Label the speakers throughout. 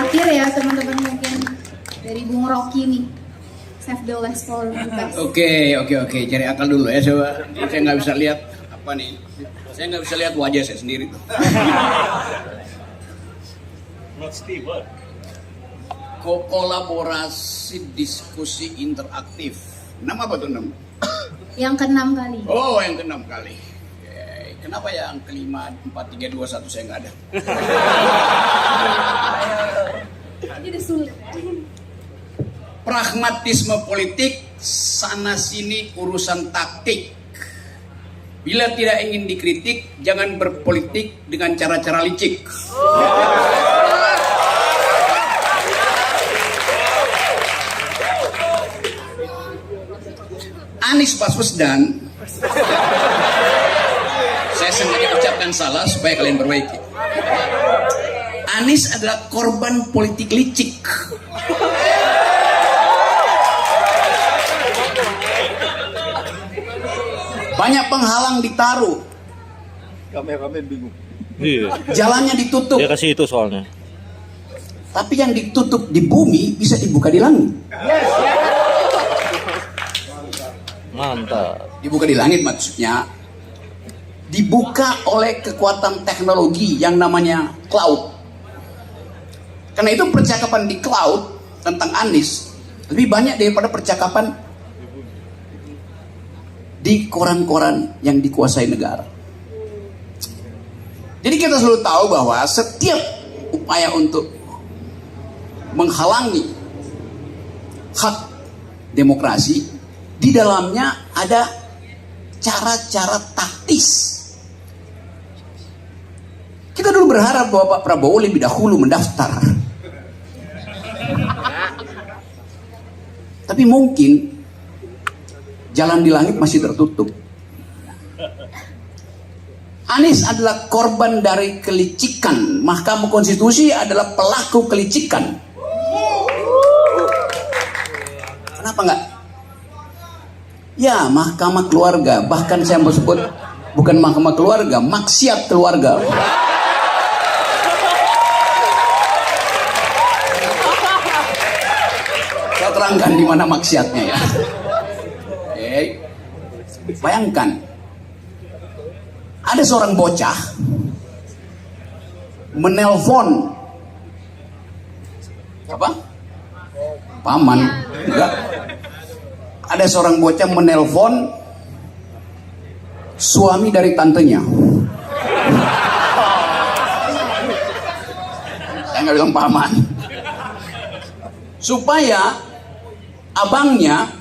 Speaker 1: terakhir ya teman-teman, mungkin dari Bung Rocky nih. Save the last for the best.
Speaker 2: Oke. Cari akal dulu ya. Saya nggak bisa lihat apa nih. Saya nggak bisa lihat wajah saya sendiri. Kolaborasi diskusi interaktif. Nama apa tuh nama?
Speaker 1: Yang ke-6 kali.
Speaker 2: Oh, yang ke-6 kali. Oke. Kenapa yang kelima 4, 3, 2, 1 saya nggak ada?
Speaker 1: Ini udah sulit.
Speaker 2: Pragmatisme politik, sana sini urusan taktik. Bila tidak ingin dikritik, jangan berpolitik dengan cara-cara licik. Anies Baswedan, saya sengaja ucapkan salah supaya kalian perbaiki. Anies adalah korban politik licik. Banyak penghalang ditaruh.
Speaker 3: Kameramen bingung.
Speaker 4: Iya.
Speaker 2: Jalannya ditutup.
Speaker 4: Dia kasih itu soalnya.
Speaker 2: Tapi yang ditutup di bumi bisa dibuka di langit.
Speaker 4: Mantap.
Speaker 2: Dibuka di langit maksudnya dibuka oleh kekuatan teknologi yang namanya cloud. Karena itu percakapan di cloud tentang Anies lebih banyak daripada percakapan di koran-koran yang dikuasai negara. Jadi kita selalu tahu bahwa setiap upaya untuk menghalangi hak demokrasi, di dalamnya ada cara-cara taktis. Kita dulu berharap bahwa Pak Prabowo lebih dahulu mendaftar. Tapi mungkin jalan di langit masih tertutup. Anies adalah korban dari kelicikan. Mahkamah Konstitusi adalah pelaku kelicikan. Kenapa enggak? Ya, mahkamah keluarga. Bahkan saya mau sebut bukan mahkamah keluarga, maksiat keluarga. Saya terangkan di mana maksiatnya ya. Bayangkan, ada seorang bocah menelpon apa? Paman, enggak. Ada seorang bocah menelpon suami dari tantenya. Saya nggak bilang paman. Supaya abangnya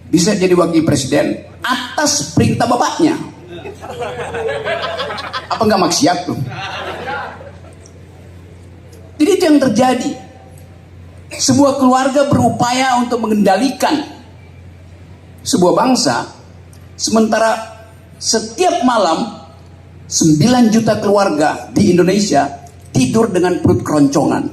Speaker 2: bisa jadi wakil presiden atas perintah bapaknya. Apa nggak maksiat tuh? Jadi itu yang terjadi. Sebuah keluarga berupaya untuk mengendalikan sebuah bangsa, sementara setiap malam 9 juta keluarga di Indonesia tidur dengan perut keroncongan.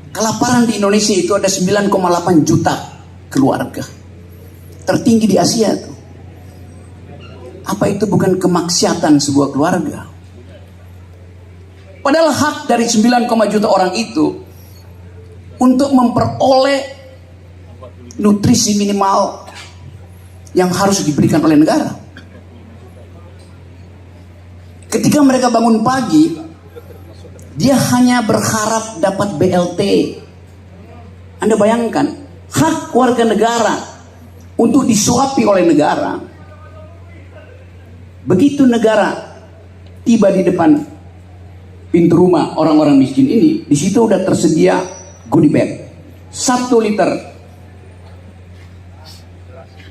Speaker 2: Kelaparan di Indonesia itu ada 9,8 juta keluarga, tertinggi di Asia tuh. Apa itu bukan kemaksiatan sebuah keluarga? Padahal hak dari 9, juta orang itu untuk memperoleh nutrisi minimal yang harus diberikan oleh negara. Ketika mereka bangun pagi, dia hanya berharap dapat BLT. Anda bayangkan, hak warga negara untuk disuapi oleh negara. Begitu negara tiba di depan pintu rumah orang-orang miskin ini, di situ udah tersedia goodie bag. 1 liter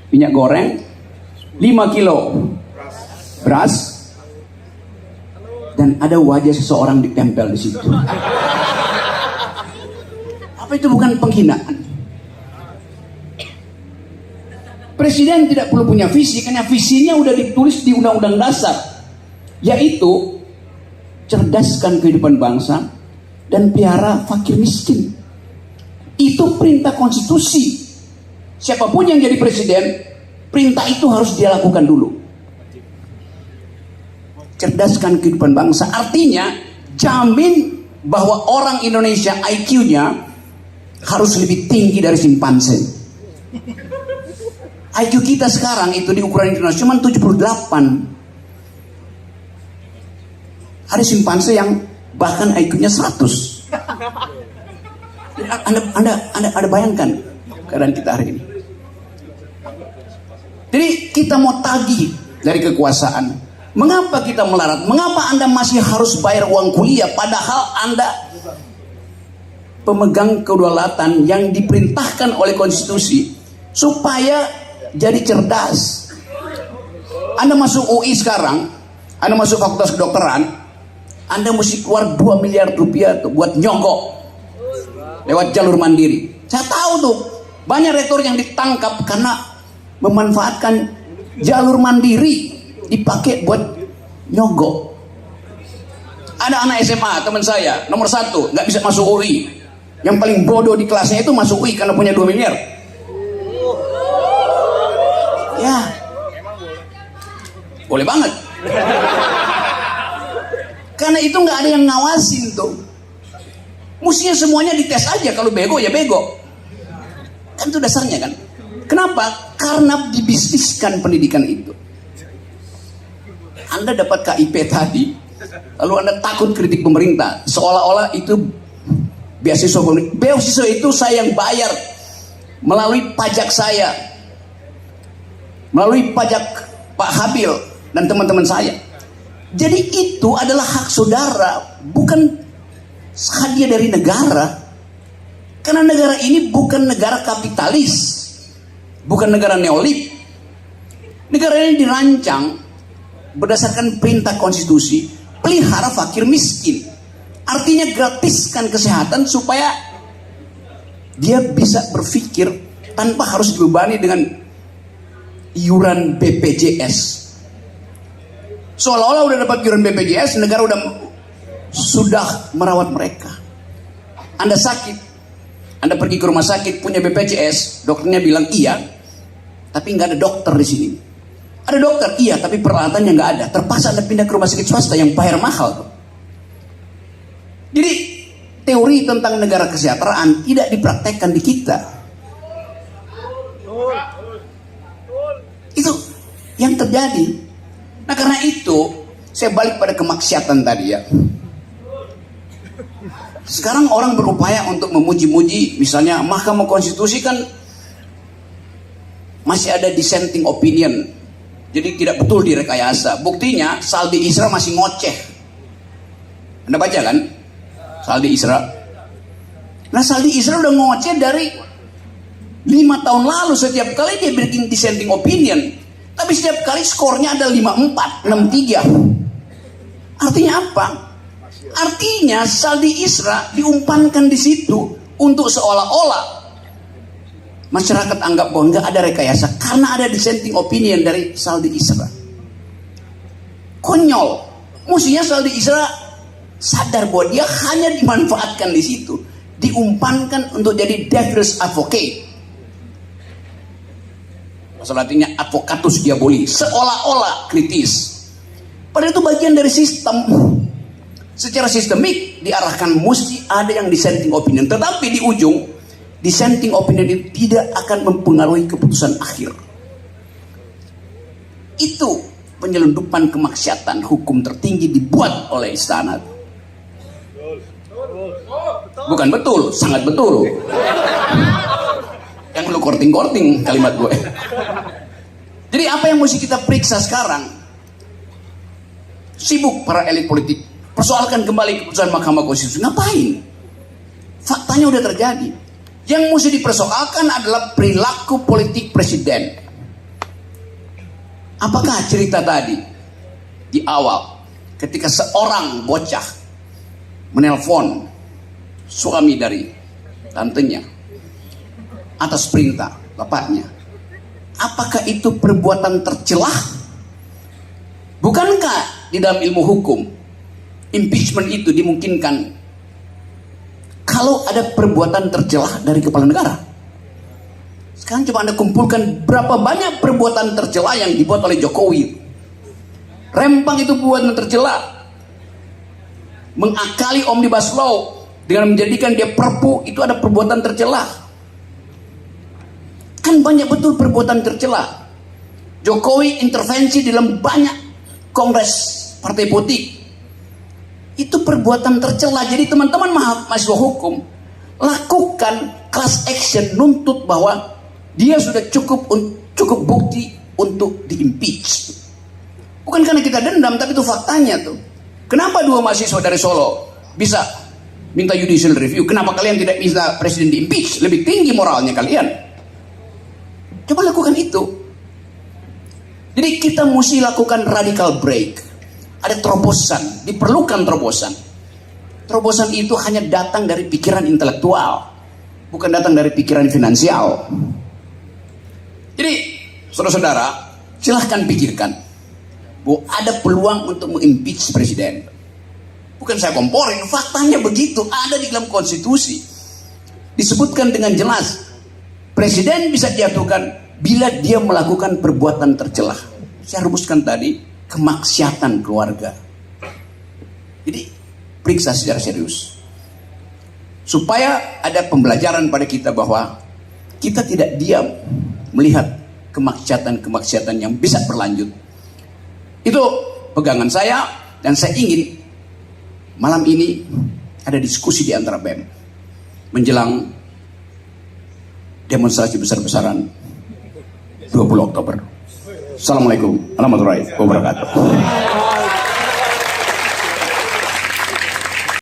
Speaker 2: minyak goreng, 5 kilo beras, dan ada wajah seseorang ditempel di situ. Apa itu bukan penghinaan? Presiden tidak perlu punya visi, karena visinya udah ditulis di Undang-Undang Dasar, yaitu cerdaskan kehidupan bangsa dan pelihara fakir miskin. Itu perintah konstitusi. Siapapun yang jadi presiden, perintah itu harus dia lakukan dulu. Cerdaskan kehidupan bangsa, artinya jamin bahwa orang Indonesia IQ-nya harus lebih tinggi dari simpanse. IQ kita sekarang itu di ukuran internasional cuma 78. Ada simpanse yang bahkan IQ-nya 100. Anda bayangkan keadaan kita hari ini. Jadi kita mau tagih dari kekuasaan. Mengapa kita melarat? Mengapa Anda masih harus bayar uang kuliah padahal Anda pemegang kedaulatan yang diperintahkan oleh konstitusi supaya jadi cerdas. Anda masuk UI sekarang, Anda masuk fakultas kedokteran, Anda mesti keluar 2 miliar rupiah tuh buat nyogok lewat jalur mandiri. Saya tahu tuh banyak rektor yang ditangkap karena memanfaatkan jalur mandiri dipakai buat nyogok. Ada anak SMA teman saya nomor 1 nggak bisa masuk UI. Yang paling bodoh di kelasnya itu masuk UI karena punya 2 miliar. Ya, boleh banget. Karena itu nggak ada yang ngawasin tuh. Mestinya semuanya dites aja, kalau bego ya bego. Kan itu dasarnya kan. Kenapa? Karena dibisniskan pendidikan itu. Anda dapat KIP tadi, lalu Anda takut kritik pemerintah, seolah-olah itu beasiswa pemerintah. Beasiswa itu saya yang bayar melalui pajak saya, melalui pajak Pak Habil dan teman-teman saya. Jadi itu adalah hak saudara, bukan hadiah dari negara. Karena negara ini bukan negara kapitalis, bukan negara neolib. Negara ini dirancang berdasarkan perintah konstitusi, pelihara fakir miskin. Artinya gratiskan kesehatan supaya dia bisa berpikir tanpa harus dibebani dengan iuran BPJS. Seolah-olah udah dapat iuran BPJS, negara sudah merawat mereka. Anda sakit, Anda pergi ke rumah sakit punya BPJS, dokternya bilang iya, tapi nggak ada dokter di sini. Ada dokter, iya, tapi peralatannya nggak ada. Terpaksa Anda pindah ke rumah sakit swasta yang bayar mahal. Jadi teori tentang negara kesejahteraan tidak dipraktekkan di kita. Itu yang terjadi. Nah karena itu saya balik pada kemaksiatan tadi ya. Sekarang orang berupaya untuk memuji-muji, misalnya Mahkamah Konstitusi kan masih ada dissenting opinion, jadi tidak betul direkayasa. Buktinya Saldi Isra masih ngoceh. Anda baca kan Saldi Isra? Nah Saldi Isra udah ngoceh dari 5 tahun lalu. Setiap kali dia bikin dissenting opinion, tapi setiap kali skornya ada 5-4, 6-3. Artinya apa? Artinya Saldi Isra diumpankan di situ untuk seolah-olah masyarakat anggap bahwa nggak ada rekayasa karena ada dissenting opinion dari Saldi Isra. Konyol. Mestinya Saldi Isra sadar bahwa dia hanya dimanfaatkan di situ, diumpankan untuk jadi devil's advocate. Bahasa Latinnya advocatus diaboli, seolah-olah kritis. Padahal itu bagian dari sistem. Secara sistemik diarahkan mesti ada yang dissenting opinion, tetapi di ujung dissenting opinion itu tidak akan mempengaruhi keputusan akhir. Itu penyelundupan kemaksiatan hukum tertinggi dibuat oleh istana. Bukan betul, sangat betul. Yang lu korting-korting kalimat gue. Jadi apa yang mesti kita periksa sekarang? Sibuk para elit politik persoalkan kembali keputusan Mahkamah Konstitusi. Ngapain? Faktanya udah terjadi. Yang mesti dipersoalkan adalah perilaku politik presiden. Apakah cerita tadi di awal ketika seorang bocah menelpon suami dari tantenya atas perintah bapaknya, apakah itu perbuatan tercelah? Bukankah di dalam ilmu hukum impeachment itu dimungkinkan kalau ada perbuatan tercelah dari kepala negara? Sekarang coba Anda kumpulkan berapa banyak perbuatan tercela yang dibuat oleh Jokowi. Rempang itu perbuatan tercela. mengakali Omnibus Law dengan menjadikan dia perpu, itu ada perbuatan tercela. Kan banyak betul perbuatan tercela. Jokowi intervensi dalam banyak kongres partai politik. Itu perbuatan tercela. Jadi teman-teman mahasiswa hukum, lakukan class action, nuntut bahwa dia sudah cukup bukti untuk di-impeach. Bukan karena kita dendam, tapi itu faktanya tuh. Kenapa 2 mahasiswa dari Solo bisa minta judicial review? Kenapa kalian tidak bisa presiden di-impeach? Lebih tinggi moralnya kalian. Coba lakukan itu. Jadi kita mesti lakukan radical break. Ada terobosan, diperlukan terobosan. Terobosan itu hanya datang dari pikiran intelektual, bukan datang dari pikiran finansial. Jadi, saudara-saudara, silahkan pikirkan bahwa ada peluang untuk mengimpeach presiden. Bukan saya komporin, faktanya begitu, ada di dalam konstitusi. Disebutkan dengan jelas, presiden bisa dijatuhkan bila dia melakukan perbuatan tercela. Saya rumuskan tadi, kemaksiatan keluarga. Jadi, periksa secara serius. Supaya ada pembelajaran pada kita bahwa kita tidak diam melihat kemaksiatan-kemaksiatan yang bisa berlanjut. Itu pegangan saya, dan saya ingin malam ini ada diskusi di antara BEM menjelang demonstrasi besar-besaran 20 Oktober. Assalamualaikum warahmatullahi wabarakatuh.